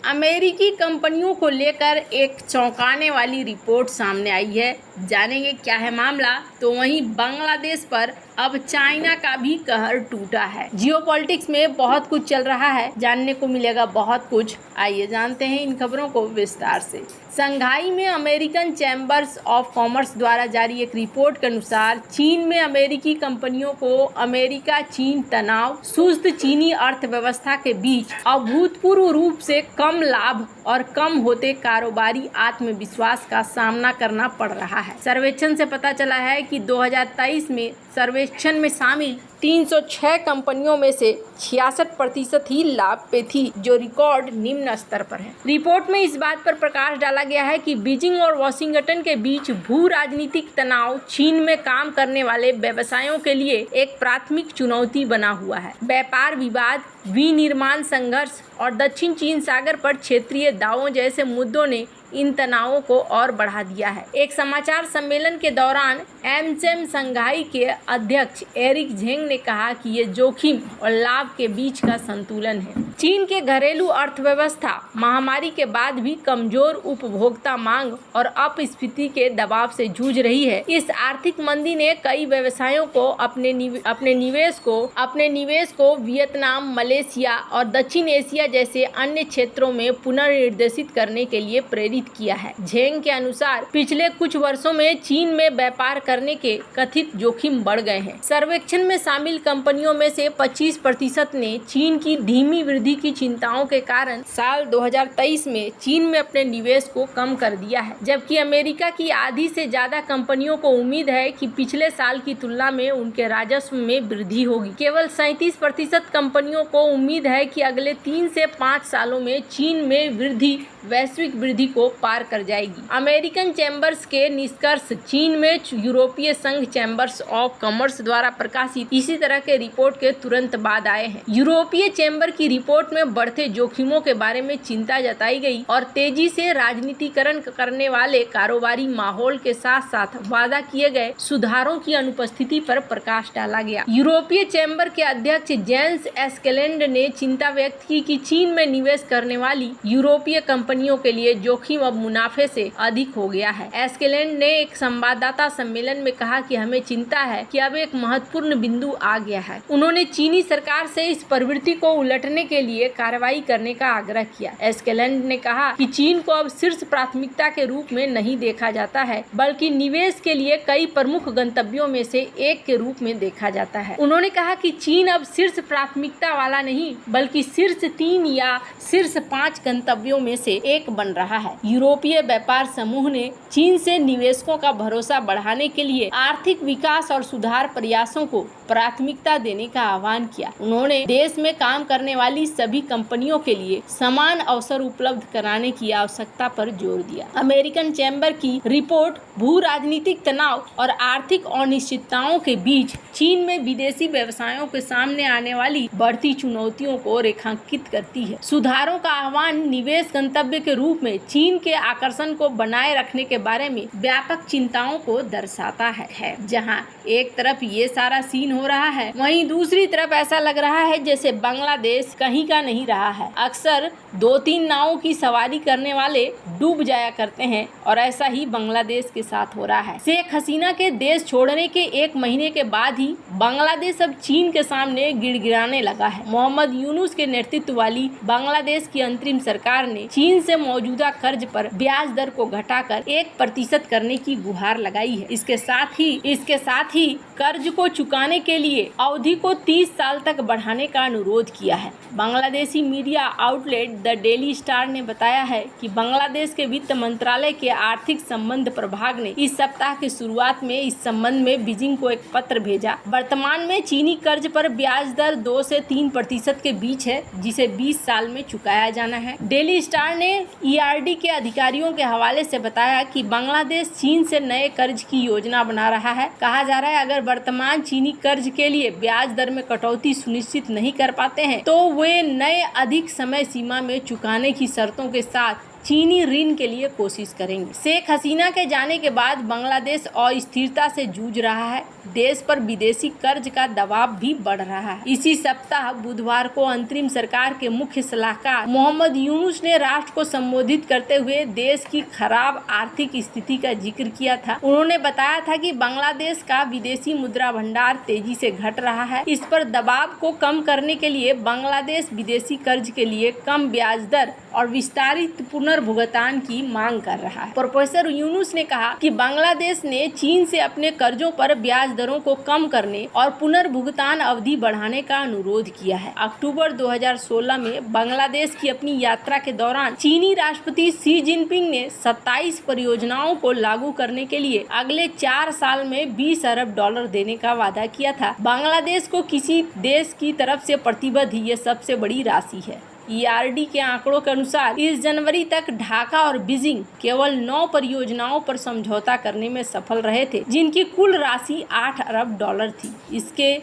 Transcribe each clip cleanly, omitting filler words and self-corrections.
अमेरिकी कंपनियों को लेकर एक चौंकाने वाली रिपोर्ट सामने आई है। जानेंगे क्या है मामला। तो वहीं बांग्लादेश पर अब चाइना का भी कहर टूटा है। जियोपॉलिटिक्स में बहुत कुछ चल रहा है, जानने को मिलेगा बहुत कुछ। आइए जानते हैं इन खबरों को विस्तार से। शंघाई में अमेरिकन चैम्बर्स ऑफ कॉमर्स द्वारा जारी एक रिपोर्ट के अनुसार चीन में अमेरिकी कंपनियों को अमेरिका चीन तनाव, सुस्त चीनी अर्थव्यवस्था के बीच अभूतपूर्व रूप से कम लाभ और कम होते कारोबारी आत्मविश्वास का सामना करना पड़ रहा है। सर्वेक्षण से पता चला है कि 2023 में सर्वेक्षण में शामिल 306 कंपनियों में से 66% ही लाभ पे थी, जो रिकॉर्ड निम्न स्तर पर है। रिपोर्ट में इस बात पर प्रकाश डाला गया है कि बीजिंग और वाशिंगटन के बीच भू राजनीतिक तनाव चीन में काम करने वाले व्यवसायों के लिए एक प्राथमिक चुनौती बना हुआ है। व्यापार विवाद, विनिर्माण संघर्ष और दक्षिण चीन सागर पर क्षेत्रीय दावों जैसे मुद्दों ने इन तनावों को और बढ़ा दिया है। एक समाचार सम्मेलन के दौरान एमचेम शंघाई के अध्यक्ष एरिक झेंग ने कहा कि ये जोखिम और लाभ के बीच का संतुलन है। चीन के घरेलू अर्थव्यवस्था महामारी के बाद भी कमजोर उपभोक्ता मांग और अपस्फीति के दबाव से जूझ रही है। इस आर्थिक मंदी ने कई व्यवसायों को अपने निवेश को वियतनाम, मलेशिया और दक्षिण एशिया जैसे अन्य क्षेत्रों में पुनर्निर्देशित करने के लिए प्रेरित किया है। झेंग के अनुसार पिछले कुछ वर्षों में चीन में व्यापार करने के कथित जोखिम बढ़ गए हैं। सर्वेक्षण में शामिल कंपनियों में से 25% ने चीन की धीमी वृद्धि की चिंताओं के कारण साल 2023 में चीन में अपने निवेश को कम कर दिया है, जबकि अमेरिका की आधी से ज्यादा कंपनियों को उम्मीद है कि पिछले साल की तुलना में उनके राजस्व में वृद्धि होगी। केवल 37% कंपनियों को उम्मीद है कि अगले 3 से 5 सालों में चीन में वृद्धि वैश्विक वृद्धि को पार कर जाएगी। अमेरिकन चैम्बर्स के निष्कर्ष चीन में यूरोपीय संघ चैम्बर्स ऑफ कॉमर्स द्वारा प्रकाशित इसी तरह के रिपोर्ट के तुरंत बाद आए हैं। यूरोपीय चैम्बर की रिपोर्ट में बढ़ते जोखिमों के बारे में चिंता जताई गई और तेजी से राजनीतिकरण करने वाले कारोबारी माहौल के साथ साथ वादा किए गए सुधारों की अनुपस्थिति पर प्रकाश डाला गया। यूरोपीय चैम्बर के अध्यक्ष जेंस एस्केलेंड ने चिंता व्यक्त की कि चीन में निवेश करने वाली यूरोपीय कंपनियों के लिए जोखिम अब मुनाफे से अधिक हो गया है। एस्केलेंड ने एक संवाददाता सम्मेलन में कहा कि हमें चिंता है कि अब एक महत्वपूर्ण बिंदु आ गया है। उन्होंने चीनी सरकार से इस प्रवृत्ति को उलटने के लिए कार्रवाई करने का आग्रह किया। एस्केलेंड ने कहा कि चीन को अब शीर्ष प्राथमिकता के रूप में नहीं देखा जाता है, बल्कि निवेश के लिए कई प्रमुख गंतव्यों में से एक के रूप में देखा जाता है। उन्होंने कहा कि चीन अब शीर्ष प्राथमिकता वाला नहीं, बल्कि शीर्ष 3 या शीर्ष 5 गंतव्यों में से एक बन रहा है। यूरोपीय व्यापार समूह ने चीन से निवेशकों का भरोसा बढ़ाने के लिए आर्थिक विकास और सुधार प्रयासों को प्राथमिकता देने का आह्वान किया। उन्होंने देश में काम करने वाली सभी कंपनियों के लिए समान अवसर उपलब्ध कराने की आवश्यकता पर जोर दिया। अमेरिकन चैम्बर की रिपोर्ट भू राजनीतिक तनाव और आर्थिक अनिश्चितताओं के बीच चीन में विदेशी व्यवसायों के सामने आने वाली बढ़ती चुनौतियों को रेखांकित करती है। सुधारों का आह्वान निवेश गंतव्य के रूप में चीन के आकर्षण को बनाए रखने के बारे में व्यापक चिंताओं को दर्शाता है। जहां एक तरफ ये सारा सीन हो रहा है, वहीं दूसरी तरफ ऐसा लग रहा है जैसे बांग्लादेश कहीं का नहीं रहा है। अक्सर 2-3 नावों की सवारी करने वाले डूब जाया करते हैं और ऐसा ही बांग्लादेश के साथ हो रहा है। शेख हसीना के देश छोड़ने के 1 महीने के बाद ही बांग्लादेश अब चीन के सामने गिड़गिड़ाने लगा है। मोहम्मद यूनुस के नेतृत्व वाली बांग्लादेश की अंतरिम सरकार ने चीन से मौजूदा कर्ज पर ब्याज दर को घटाकर 1% करने की गुहार लगाई है। इसके साथ ही कर्ज को चुकाने के लिए अवधि को 30 साल तक बढ़ाने का अनुरोध किया है। Bangladeshi media outlet the daily star ने बताया है कि बांग्लादेश के वित्त मंत्रालय के आर्थिक संबंध प्रभाग ने इस सप्ताह की शुरुआत में इस संबंध में बीजिंग को एक पत्र भेजा। वर्तमान में चीनी कर्ज पर ब्याज दर 2 से 3% के बीच है, जिसे 20 साल में चुकाया जाना है। डेली स्टार ने ERD के अधिकारियों के हवाले से बताया कि बांग्लादेश चीन से नए कर्ज की योजना बना रहा है। कहा जा रहा है अगर वर्तमान चीनी कर्ज के लिए ब्याज दर में कटौती सुनिश्चित नहीं कर पाते हैं तो वे नए अधिक समय सीमा में चुकाने की शर्तों के साथ चीनी ऋण के लिए कोशिश करेंगे। शेख हसीना के जाने के बाद बांग्लादेश अस्थिरता से जूझ रहा है। देश पर विदेशी कर्ज का दबाव भी बढ़ रहा है। इसी सप्ताह बुधवार को अंतरिम सरकार के मुख्य सलाहकार मोहम्मद यूनुस ने राष्ट्र को संबोधित करते हुए देश की खराब आर्थिक स्थिति का जिक्र किया था। उन्होंने बताया था कि बांग्लादेश का विदेशी मुद्रा भंडार तेजी से घट रहा है। इस पर दबाव को कम करने के लिए बांग्लादेश विदेशी कर्ज के लिए कम ब्याज दर और विस्तारित पुनर्भुगतान की मांग कर रहा है। प्रोफेसर यूनुस ने कहा कि बांग्लादेश ने चीन से अपने कर्जों पर ब्याज दरों को कम करने और पुनर्भुगतान अवधि बढ़ाने का अनुरोध किया है। अक्टूबर 2016 में बांग्लादेश की अपनी यात्रा के दौरान चीनी राष्ट्रपति शी जिनपिंग ने 27 परियोजनाओं को लागू करने के लिए अगले 4 साल में 20 अरब डॉलर देने का वादा किया था। बांग्लादेश को किसी देश की तरफ से प्रतिबद्ध ये सबसे बड़ी राशि है। ERD के आंकड़ों के अनुसार इस जनवरी तक ढाका और बीजिंग केवल 9 परियोजनाओं पर समझौता करने में सफल रहे थे, जिनकी कुल राशि 8 अरब डॉलर थी।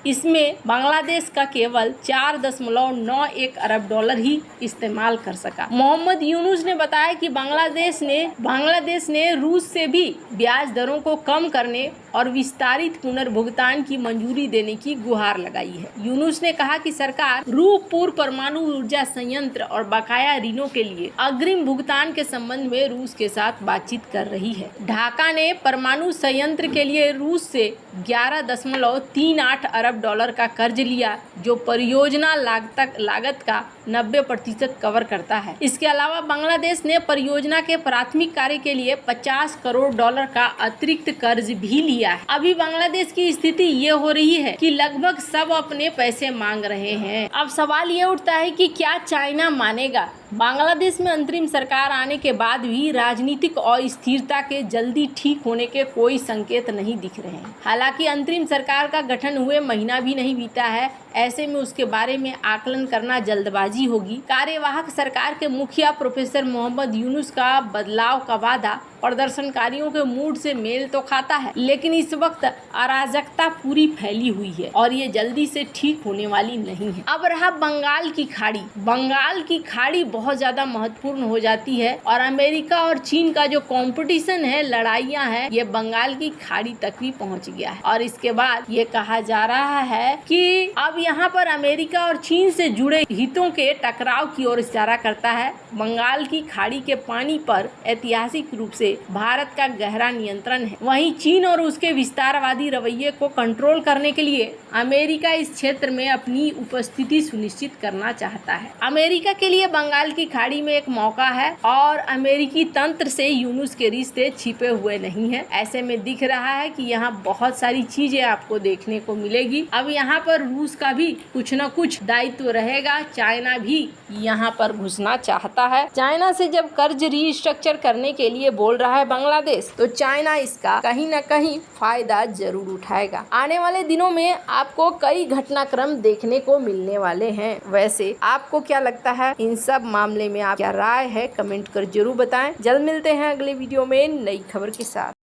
इसमें बांग्लादेश का केवल 4.91 अरब डॉलर ही इस्तेमाल कर सका। मोहम्मद यूनुस ने बताया कि बांग्लादेश ने रूस से भी ब्याज दरों को कम करने और विस्तारित पुनर्भुगतान की मंजूरी देने की गुहार लगाई है। यूनुस ने कहा कि सरकार रूपपुर परमाणु ऊर्जा संयंत्र और बकाया ऋणों के लिए अग्रिम भुगतान के संबंध में रूस के साथ बातचीत कर रही है। ढाका ने परमाणु संयंत्र के लिए रूस से 11.38 अरब डॉलर का कर्ज लिया, जो परियोजना लागत का 90% कवर करता है। इसके अलावा बांग्लादेश ने परियोजना के प्राथमिक कार्य के लिए 50 करोड़ डॉलर का अतिरिक्त कर्ज भी लिया है। अभी बांग्लादेश की स्थिति ये हो रही है कि लगभग सब अपने पैसे मांग रहे हैं। अब सवाल ये उठता है कि क्या चाइना मानेगा? बांग्लादेश में अंतरिम सरकार आने के बाद भी राजनीतिक अस्थिरता के जल्दी ठीक होने के कोई संकेत नहीं दिख रहे हैं। हालांकि अंतरिम सरकार का गठन हुए महीना भी नहीं बीता है, ऐसे में उसके बारे में आकलन करना जल्दबाजी होगी। कार्यवाहक सरकार के मुखिया प्रोफेसर मोहम्मद यूनुस का बदलाव का वादा प्रदर्शनकारियों के मूड से मेल तो खाता है, लेकिन इस वक्त अराजकता पूरी फैली हुई है और ये जल्दी से ठीक होने वाली नहीं है। अब रहा बंगाल की खाड़ी। बंगाल की खाड़ी बहुत ज्यादा महत्वपूर्ण हो जाती है और अमेरिका और चीन का जो कंपटीशन है, लड़ाइयां हैं, ये बंगाल की खाड़ी तक भी पहुंच गया है। और इसके बाद ये कहा जा रहा है कि अब यहाँ पर अमेरिका और चीन से जुड़े हितों के टकराव की ओर इशारा करता है। बंगाल की खाड़ी के पानी पर ऐतिहासिक रूप से भारत का गहरा नियंत्रण है। वहीं चीन और उसके विस्तारवादी रवैये को कंट्रोल करने के लिए अमेरिका इस क्षेत्र में अपनी उपस्थिति सुनिश्चित करना चाहता है। अमेरिका के लिए बंगाल की खाड़ी में एक मौका है और अमेरिकी तंत्र से यूनुस के रिश्ते छिपे हुए नहीं है। ऐसे में दिख रहा है कि यहाँ बहुत सारी चीजें आपको देखने को मिलेगी। अब यहाँ पर रूस का भी कुछ न कुछ दायित्व रहेगा। चाइना भी यहाँ पर घुसना चाहता है। चाइना से जब कर्ज रीस्ट्रक्चर करने के लिए बोल रहा है बांग्लादेश, तो चाइना इसका कहीं न कहीं फायदा जरूर उठाएगा। आने वाले दिनों में आपको कई घटनाक्रम देखने को मिलने वाले हैं। वैसे आपको क्या लगता है इन सब मामले में? आप क्या राय है कमेंट कर जरूर बताएं। जल्द मिलते हैं अगले वीडियो में नई खबर के साथ।